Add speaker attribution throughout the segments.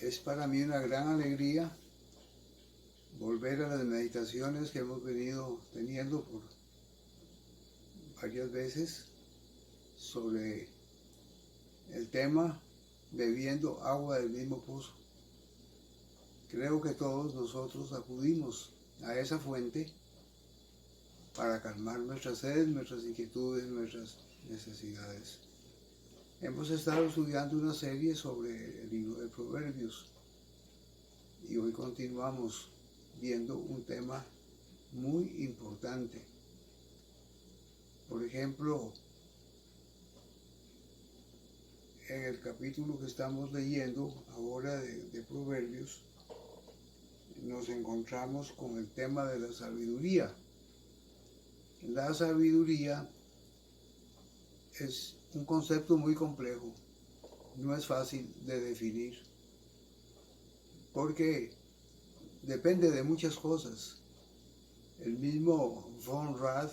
Speaker 1: Es para mí una gran alegría volver a las meditaciones que hemos venido teniendo por varias veces sobre el tema bebiendo agua del mismo pozo. Creo que todos nosotros acudimos a esa fuente para calmar nuestras sed, nuestras inquietudes, nuestras necesidades. Hemos estado estudiando una serie sobre el libro de Proverbios y hoy continuamos viendo un tema muy importante. Por ejemplo, en el capítulo que estamos leyendo ahora de Proverbios, nos encontramos con el tema de la sabiduría. La sabiduría es un concepto muy complejo, no es fácil de definir, porque depende de muchas cosas. El mismo von Rath,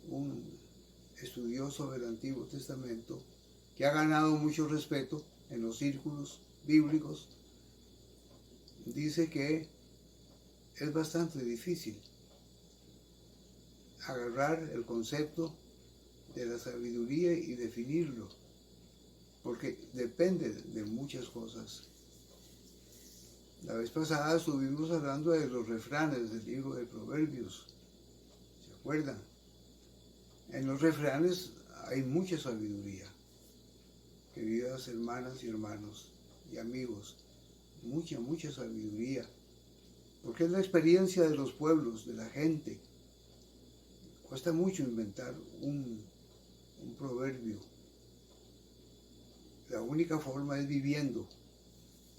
Speaker 1: un estudioso del Antiguo Testamento, que ha ganado mucho respeto en los círculos bíblicos, dice que es bastante difícil agarrar el concepto de la sabiduría y definirlo, porque depende de muchas cosas. La vez pasada estuvimos hablando de los refranes del libro de Proverbios, ¿se acuerdan? En los refranes hay mucha sabiduría, queridas hermanas y hermanos y amigos, mucha sabiduría, porque es la experiencia de los pueblos, de la gente. Cuesta mucho inventar un proverbio. La única forma es viviendo.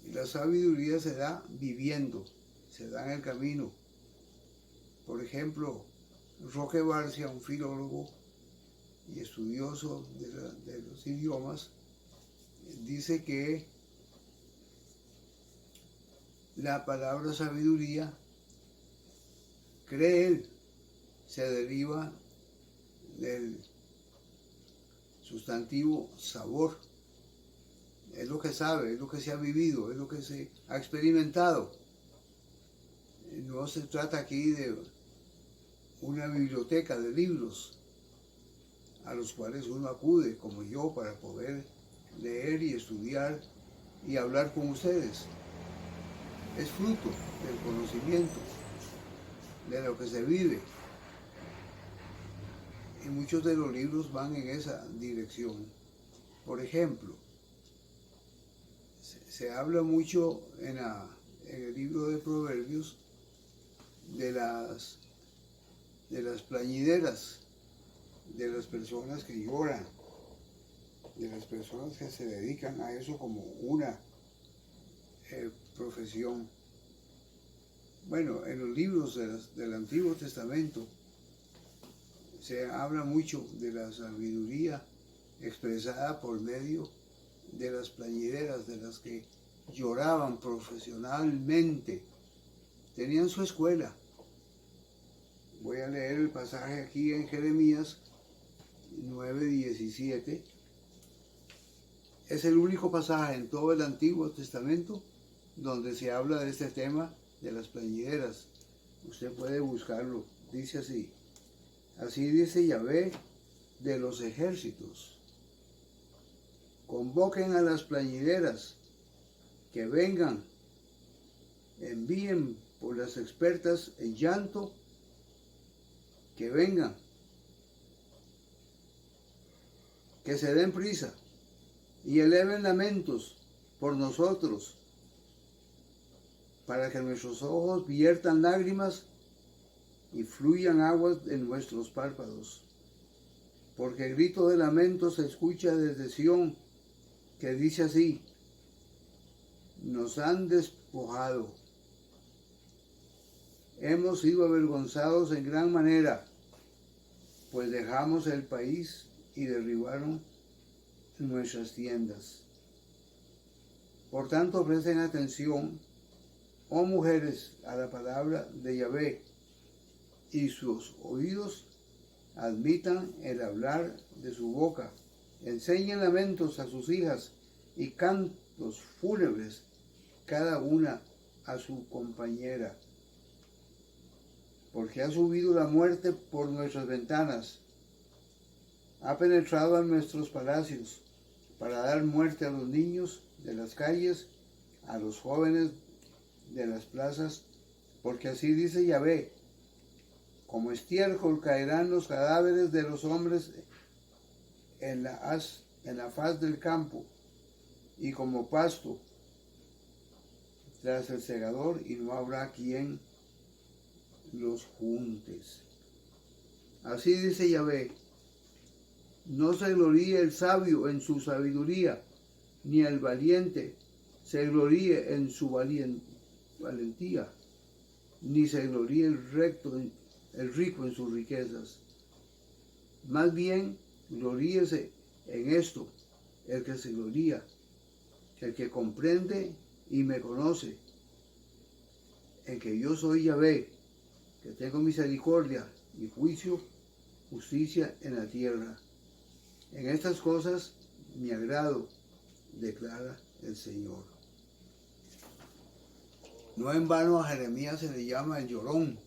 Speaker 1: Y la sabiduría se da viviendo, se da en el camino. Por ejemplo, Roque Barcia, un filólogo y estudioso de los idiomas, dice que la palabra sabiduría, cree él, se deriva del sustantivo sabor. Es lo que sabe, es lo que se ha vivido, es lo que se ha experimentado. No se trata aquí de una biblioteca de libros a los cuales uno acude, como yo, para poder leer y estudiar y hablar con ustedes. Es fruto del conocimiento, de lo que se vive. Y muchos de los libros van en esa dirección. Por ejemplo, se habla mucho en el libro de Proverbios de las plañideras, de las personas que lloran, de las personas que se dedican a eso como una profesión. Bueno, en los libros del Antiguo Testamento se habla mucho de la sabiduría expresada por medio de las plañideras, de las que lloraban profesionalmente, tenían su escuela. Voy a leer el pasaje aquí en Jeremías 9:17. Es el único pasaje en todo el Antiguo Testamento donde se habla de este tema de las plañideras. Usted puede buscarlo. Dice así: así dice Yahvé de los ejércitos: convoquen a las plañideras, que vengan, envíen por las expertas en llanto, que vengan, que se den prisa y eleven lamentos por nosotros, para que nuestros ojos viertan lágrimas y fluyan aguas en nuestros párpados. Porque el grito de lamento se escucha desde Sión, que dice así: nos han despojado, hemos sido avergonzados en gran manera, pues dejamos el país y derribaron nuestras tiendas. Por tanto, presten atención, oh mujeres, a la palabra de Yahvé, y sus oídos admitan el hablar de su boca. Enseñen lamentos a sus hijas y cantos fúnebres cada una a su compañera, porque ha subido la muerte por nuestras ventanas, ha penetrado a nuestros palacios para dar muerte a los niños de las calles, a los jóvenes de las plazas, porque así dice Yahvé: como estiércol caerán los cadáveres de los hombres en la faz del campo, y como pasto tras el segador, y no habrá quien los juntes. Así dice Yahvé: no se gloríe el sabio en su sabiduría, ni el valiente se gloríe en su valentía, ni se gloríe el rico en sus riquezas. Más bien, gloríese en esto el que se gloría, el que comprende y me conoce, en que yo soy Yahvé, que tengo misericordia y justicia en la tierra. En estas cosas mi agrado, declara el Señor. No en vano a Jeremías se le llama el llorón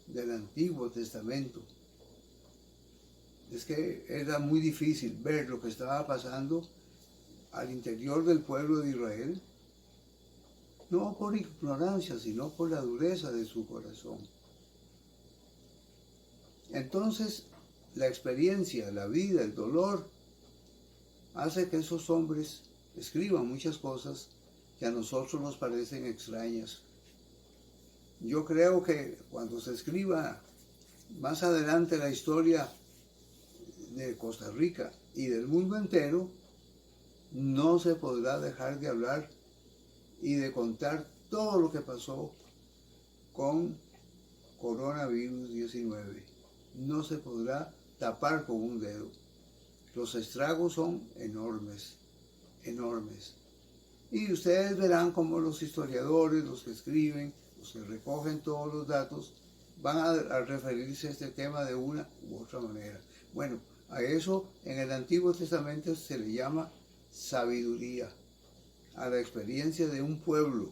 Speaker 1: del Antiguo Testamento. Es que era muy difícil ver lo que estaba pasando al interior del pueblo de Israel, no por ignorancia, sino por la dureza de su corazón. Entonces, la experiencia, la vida, el dolor, hace que esos hombres escriban muchas cosas que a nosotros nos parecen extrañas. Yo creo que cuando se escriba más adelante la historia de Costa Rica y del mundo entero, no se podrá dejar de hablar y de contar todo lo que pasó con coronavirus 19. No se podrá tapar con un dedo. Los estragos son enormes, enormes. Y ustedes verán cómo los historiadores, los que escriben, los que recogen todos los datos, van a referirse a este tema de una u otra manera. Bueno, a eso en el Antiguo Testamento se le llama sabiduría, a la experiencia de un pueblo,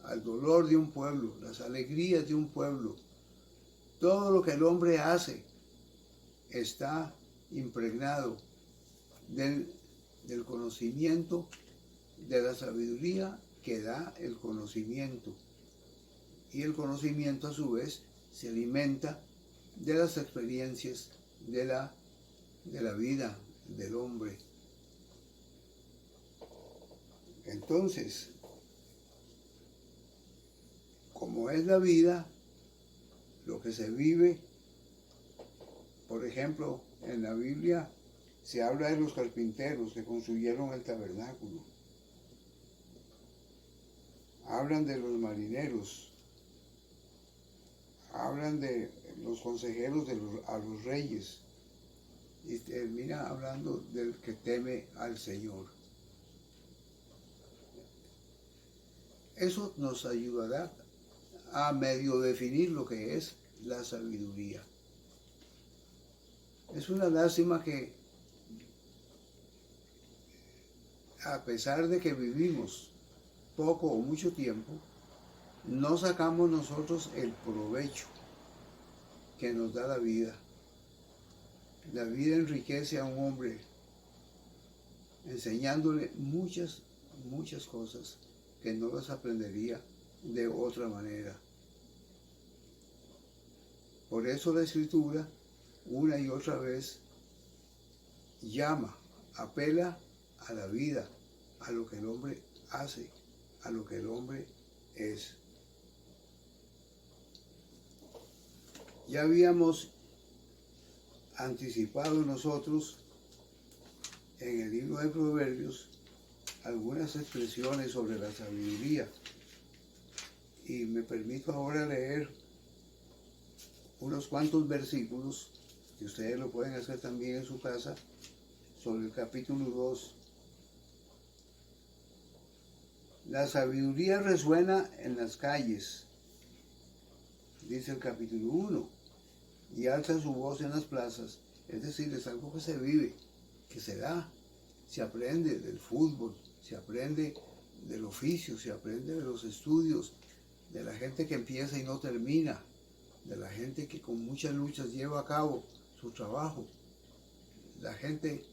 Speaker 1: al dolor de un pueblo, las alegrías de un pueblo. Todo lo que el hombre hace está impregnado del conocimiento, de la sabiduría que da el conocimiento. Y el conocimiento a su vez se alimenta de las experiencias de la vida del hombre. Entonces, como es la vida, lo que se vive, por ejemplo, en la Biblia se habla de los carpinteros que construyeron el tabernáculo. Hablan de los marineros, hablan de los consejeros a los reyes, y termina hablando del que teme al Señor. Eso nos ayudará a medio definir lo que es la sabiduría. Es una lástima que, a pesar de que vivimos poco o mucho tiempo, no sacamos nosotros el provecho que nos da la vida. La vida enriquece a un hombre enseñándole muchas cosas que no las aprendería de otra manera. Por eso la Escritura una y otra vez llama, apela a la vida, a lo que el hombre hace, a lo que el hombre es. Ya habíamos anticipado nosotros en el libro de Proverbios algunas expresiones sobre la sabiduría, y me permito ahora leer unos cuantos versículos, que ustedes lo pueden hacer también en su casa, sobre el capítulo 2. La sabiduría resuena en las calles, dice el capítulo 1, y alza su voz en las plazas. Es decir, es algo que se vive, que se da, se aprende del fútbol, se aprende del oficio, se aprende de los estudios, de la gente que empieza y no termina, de la gente que con muchas luchas lleva a cabo su trabajo, la gente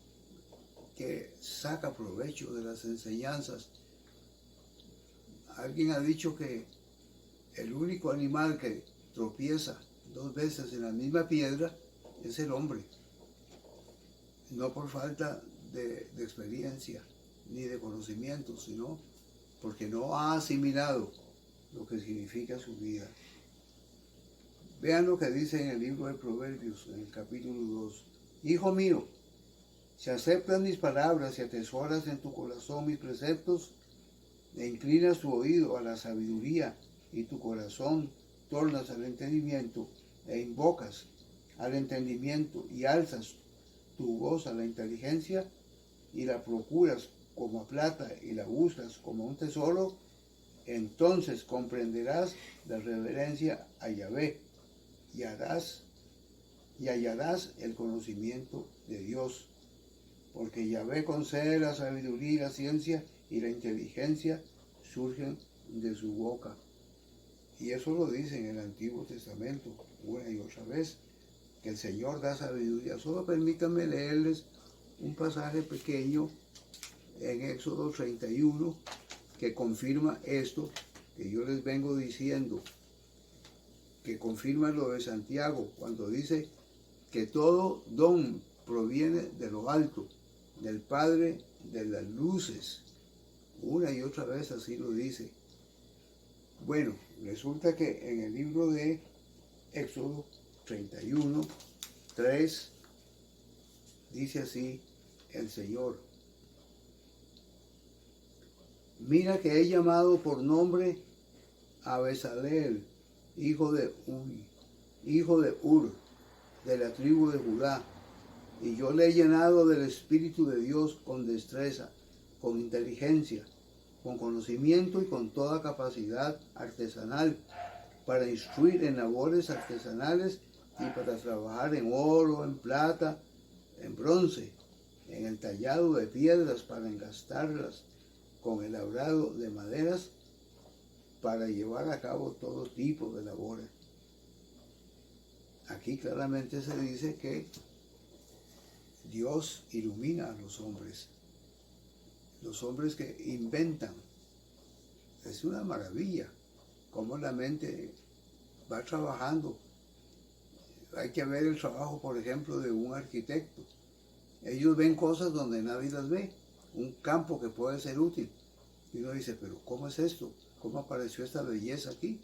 Speaker 1: que saca provecho de las enseñanzas. Alguien ha dicho que el único animal que tropieza 2 veces en la misma piedra es el hombre, no por falta de experiencia ni de conocimiento, sino porque no ha asimilado lo que significa su vida. Vean lo que dice en el libro de Proverbios, en el capítulo 2. Hijo mío, si aceptas mis palabras y atesoras en tu corazón mis preceptos, e inclinas tu oído a la sabiduría y tu corazón tornas al entendimiento, e invocas al entendimiento y alzas tu voz a la inteligencia, y la procuras como a plata y la buscas como un tesoro, entonces comprenderás la reverencia a Yahvé y hallarás el conocimiento de Dios, porque Yahvé concede la sabiduría y la ciencia, y la inteligencia surgen de su boca. Y eso lo dice en el Antiguo Testamento una y otra vez, que el Señor da sabiduría. Solo permítanme leerles un pasaje pequeño en Éxodo 31 que confirma esto que yo les vengo diciendo, que confirma lo de Santiago cuando dice que todo don proviene de lo alto, del Padre de las luces. Una y otra vez así lo dice. Bueno, resulta que en el libro de Éxodo 31, 3, dice así el Señor: mira que he llamado por nombre a Bezaleel, hijo de Ur, de la tribu de Judá, y yo le he llenado del Espíritu de Dios con destreza, con inteligencia, con conocimiento y con toda capacidad artesanal, para instruir en labores artesanales y para trabajar en oro, en plata, en bronce, en el tallado de piedras para engastarlas, con el labrado de maderas, para llevar a cabo todo tipo de labores. Aquí claramente se dice que Dios ilumina a los hombres que inventan. Es una maravilla cómo la mente va trabajando. Hay que ver el trabajo, por ejemplo, de un arquitecto. Ellos ven cosas donde nadie las ve, un campo que puede ser útil. Y uno dice, pero ¿cómo es esto? ¿Cómo apareció esta belleza aquí?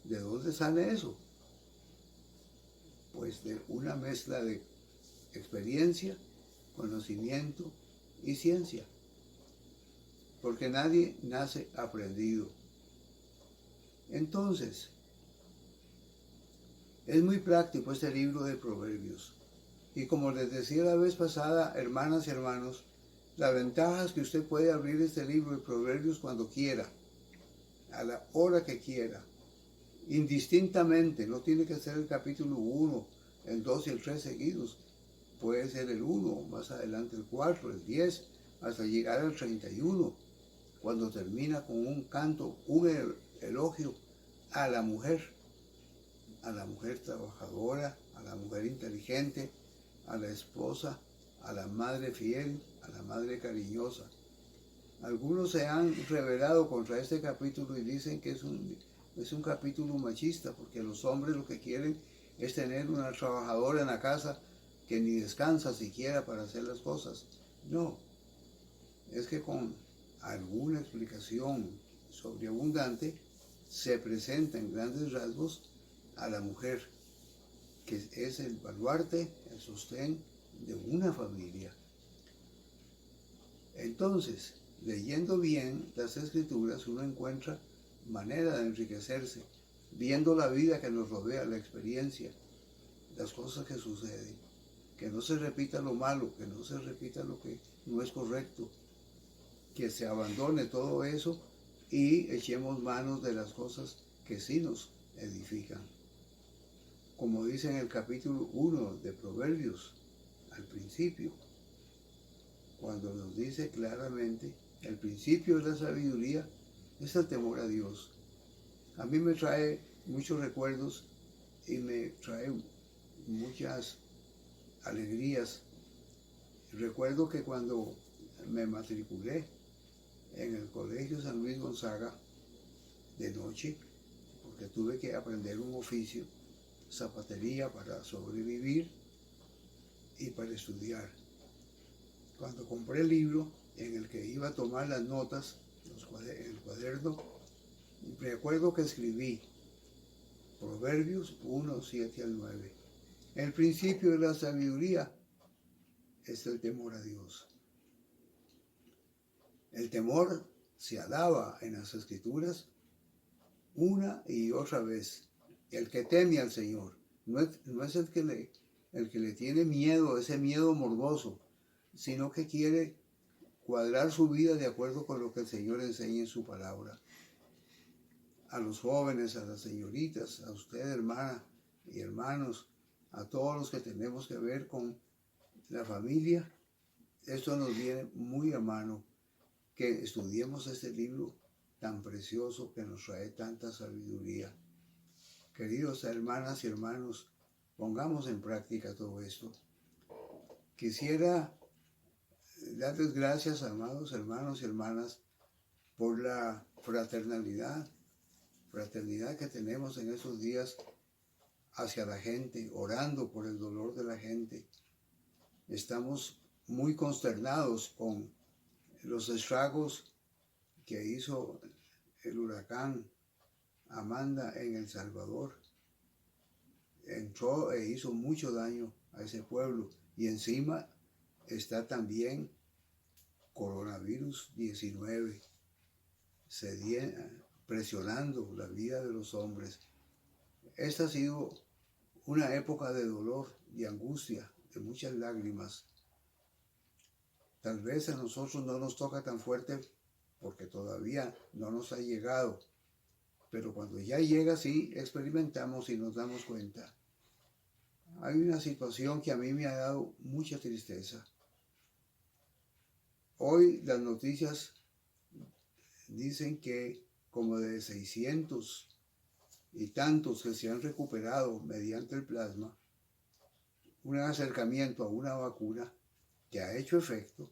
Speaker 1: ¿De dónde sale eso? Pues de una mezcla de experiencia, conocimiento y ciencia. Porque nadie nace aprendido. Entonces, es muy práctico este libro de Proverbios. Y como les decía la vez pasada, hermanas y hermanos, la ventaja es que usted puede abrir este libro de Proverbios cuando quiera, a la hora que quiera, indistintamente. No tiene que ser el capítulo 1, el 2 y el 3 seguidos. Puede ser el 1, más adelante el 4, el 10, hasta llegar al 31, cuando termina con un canto, un elogio a la mujer trabajadora, a la mujer inteligente, a la esposa, a la madre fiel, a la madre cariñosa. Algunos se han rebelado contra este capítulo y dicen que es un capítulo machista, porque los hombres lo que quieren es tener una trabajadora en la casa que ni descansa siquiera para hacer las cosas. No, es que con alguna explicación sobreabundante se presenta en grandes rasgos a la mujer, que es el baluarte, el sostén de una familia. Entonces, leyendo bien las Escrituras, uno encuentra manera de enriquecerse, viendo la vida que nos rodea, la experiencia, las cosas que suceden, que no se repita lo malo, que no se repita lo que no es correcto, que se abandone todo eso y echemos manos de las cosas que sí nos edifican. Como dice en el capítulo 1 de Proverbios, al principio, cuando nos dice claramente El principio de la sabiduría es el temor a Dios. A mí me trae muchos recuerdos y me trae muchas alegrías. Recuerdo que cuando me matriculé en el Colegio San Luis Gonzaga de noche, porque tuve que aprender un oficio, zapatería para sobrevivir y para estudiar. Cuando compré el libro en el que iba a tomar las notas, en el cuaderno, me acuerdo que escribí Proverbios 1, 7 al 9. El principio de la sabiduría es el temor a Dios. El temor se alaba en las Escrituras una y otra vez. El que teme al Señor no es el que le tiene miedo, ese miedo morboso, sino que quiere cuadrar su vida de acuerdo con lo que el Señor enseña en su palabra. A los jóvenes, a las señoritas, a usted, hermana y hermanos, a todos los que tenemos que ver con la familia, esto nos viene muy a mano, que estudiemos este libro tan precioso que nos trae tanta sabiduría. Queridos hermanas y hermanos, pongamos en práctica todo esto. Quisiera darles gracias, amados hermanos y hermanas, por la fraternidad que tenemos en esos días hacia la gente, orando por el dolor de la gente. Estamos muy consternados con los estragos que hizo el huracán Amanda en El Salvador. Entró e hizo mucho daño a ese pueblo y encima está también coronavirus 19 presionando la vida de los hombres. Esta ha sido una época de dolor y angustia, de muchas lágrimas. Tal vez a nosotros no nos toca tan fuerte porque todavía no nos ha llegado, pero cuando ya llega sí experimentamos y nos damos cuenta. Hay una situación que a mí me ha dado mucha tristeza. Hoy las noticias dicen que como de 600 y tantos que se han recuperado mediante el plasma, un acercamiento a una vacuna que ha hecho efecto,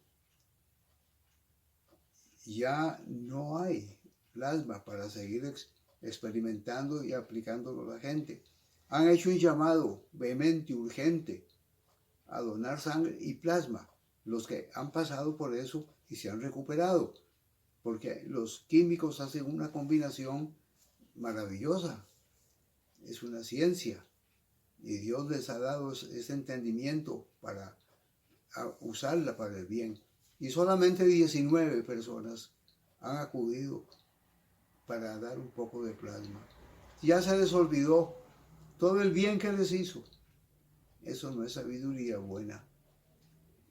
Speaker 1: ya no hay plasma para seguir experimentando y aplicándolo a la gente. Han hecho un llamado vehemente, urgente, a donar sangre y plasma, los que han pasado por eso y se han recuperado, porque los químicos hacen una combinación maravillosa, es una ciencia, y Dios les ha dado ese entendimiento para usarla para el bien. Y solamente 19 personas han acudido para dar un poco de plasma. Ya se les olvidó todo el bien que les hizo. Eso no es sabiduría buena.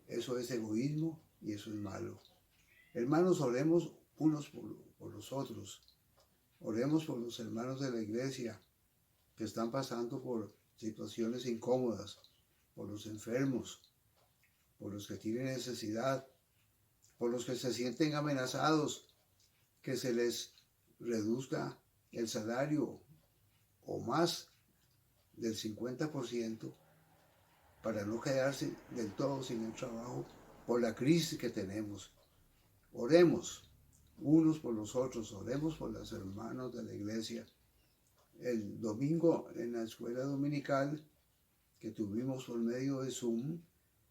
Speaker 1: Eso es egoísmo y eso es malo. Hermanos, oremos unos por los otros. Oremos por los hermanos de la iglesia que están pasando por situaciones incómodas, por los enfermos, por los que tienen necesidad, por los que se sienten amenazados, que se les reduzca el salario o más del 50% para no quedarse del todo sin el trabajo por la crisis que tenemos. Oremos unos por los otros, oremos por los hermanos de la iglesia. El domingo en la escuela dominical que tuvimos por medio de Zoom,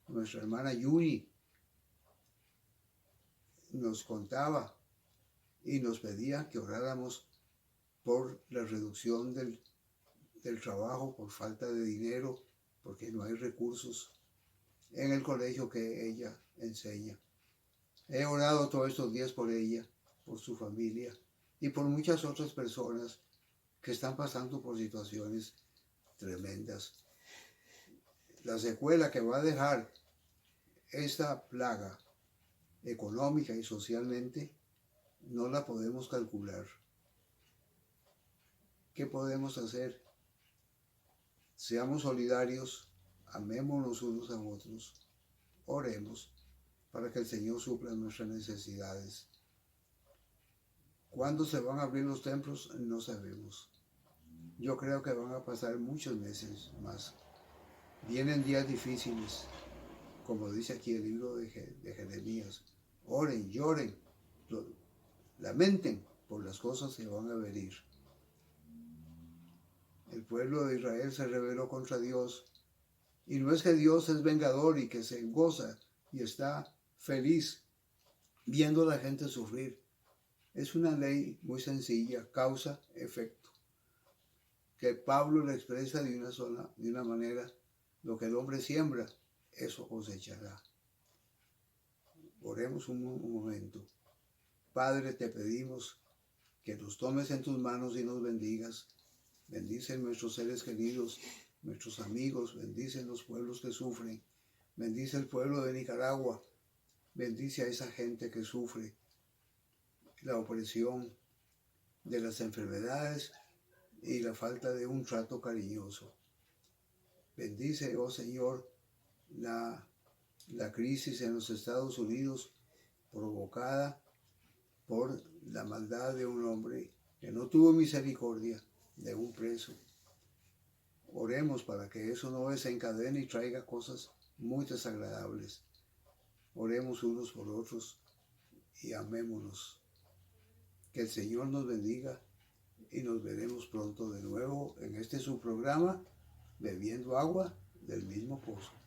Speaker 1: nuestra hermana Yuri nos contaba y nos pedía que oráramos por la reducción del trabajo, por falta de dinero, porque no hay recursos en el colegio que ella enseña. He orado todos estos días por ella, por su familia y por muchas otras personas que están pasando por situaciones tremendas. La secuela que va a dejar esta plaga económica y socialmente no la podemos calcular. ¿Qué podemos hacer? Seamos solidarios, amémonos unos a otros, oremos para que el Señor supla nuestras necesidades. ¿Cuándo se van a abrir los templos? No sabemos. Yo creo que van a pasar muchos meses más. Vienen días difíciles, como dice aquí el libro de Jeremías. Oren, lloren, lamenten por las cosas que van a venir. El pueblo de Israel se rebeló contra Dios. Y no es que Dios es vengador y que se goza y está feliz viendo a la gente sufrir. Es una ley muy sencilla, causa-efecto, que Pablo le expresa de una manera: lo que el hombre siembra, eso cosechará. Oremos un momento. Padre, te pedimos que nos tomes en tus manos y nos bendigas. Bendice a nuestros seres queridos, nuestros amigos, bendice los pueblos que sufren, bendice el pueblo de Nicaragua, bendice a esa gente que sufre la opresión de las enfermedades y la falta de un trato cariñoso. Bendice, oh Señor, la crisis en los Estados Unidos provocada por la maldad de un hombre que no tuvo misericordia de un preso. Oremos para que eso no desencadene y traiga cosas muy desagradables. Oremos unos por otros y amémonos. Que el Señor nos bendiga y nos veremos pronto de nuevo en este su programa, Bebiendo Agua del Mismo Pozo.